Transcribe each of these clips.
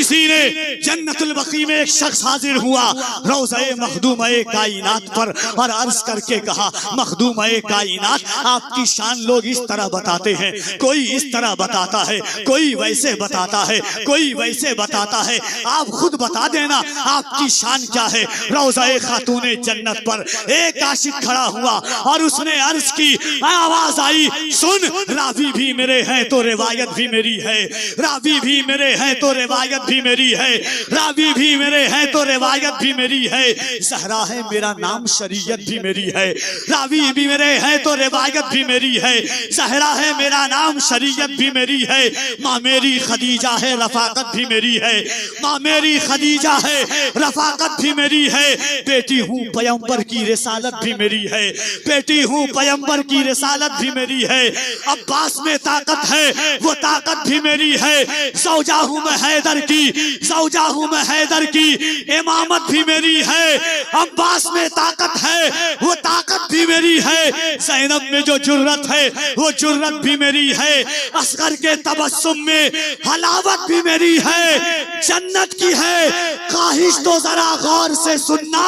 किसी ने जन्नतुल बकी में एक शख्स हाजिर हुआ रोज़े मखदूम-ए कायनात पर और अर्ज करके कहा, मखदूम-ए कायनात, आपकी शान लोग इस तरह बताते हैं, कोई इस तरह बताता है, कोई वैसे बताता है, कोई वैसे बताता है, आप खुद बता देना आपकी शान क्या है। रोज़े खातूने जन्नत पर एक आशिक खड़ा हुआ और उसने अर्ज की, आवाज आई, सुन, रावी भी मेरे हैं तो रिवायत भी मेरी है, रावी भी मेरे हैं तो रिवायत भी मेरी है, रावी भी मेरे हैं तो रिवायत भी मेरी है, ज़हरा है मेरा नाम, शरीयत भी मेरी है, रावी भी मेरे हैं तो रिवायत भी मेरी है, ज़हरा है मेरा नाम, शरीयत भी मेरी है, माँ मेरी खदीजा है, रफाकत भी मेरी है, माँ मेरी खदीजा है, रफाकत भी मेरी है, बेटी हूँ पैगंबर की रिसालत भी मेरी है, बेटी हूँ पैगंबर की रिसालत भी मेरी है, अब्बास में ताकत है वो ताकत भी मेरी है, सौजा हूँ मैं हैदर की, सौजा हूँ मैं हैदर की, इमामत भी मेरी है, अब्बास में ताकत है वो ताकत भी मेरी है, ज़ैनब में जो जुर्रत है वो जुर्रत भी मेरी है, असगर के तबस्सुम में हलावत भी मेरी है, जन्नत की है ख्वाहिश तो जरा गौर से सुनना,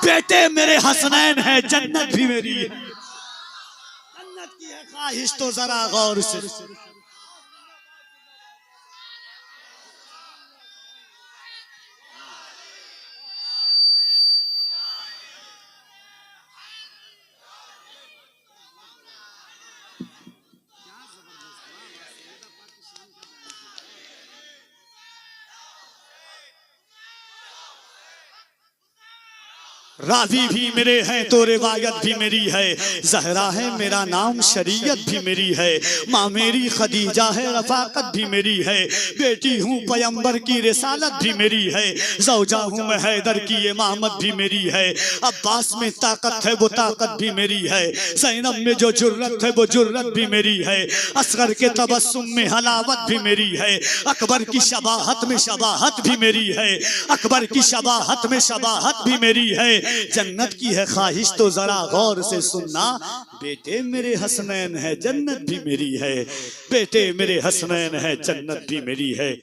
बेटे मेरे हसनैन है, जन्नत भी मेरी है, जन्नत की है ख्वाहिश तो जरा गौर से। रावी भी मेरे हैं तो रिवायत भी मेरी है, ज़हरा है मेरा नाम, शरीयत भी मेरी है, माँ मेरी खदीजा है, रफाकत भी मेरी है, बेटी हूँ पैगंबर की रिसालत भी मेरी है, ज़ौजा हूँ मैं हैदर की, इमामत भी मेरी है, अब्बास में ताकत है वो ताकत भी मेरी है, ज़ैनब में जो जुर्रत है वो जुर्रत भी मेरी है, असगर के तबस्सुम में हलावत भी मेरी है, अकबर की शबाहत में शबाहत भी मेरी है, अकबर की शबाहत में शबाहत भी मेरी है, जन्नत की है ख्वाहिश तो जरा गौर से सुनना, बेटे मेरे हसनैन है, जन्नत भी मेरी है, बेटे मेरे हसनैन है, जन्नत भी मेरी है।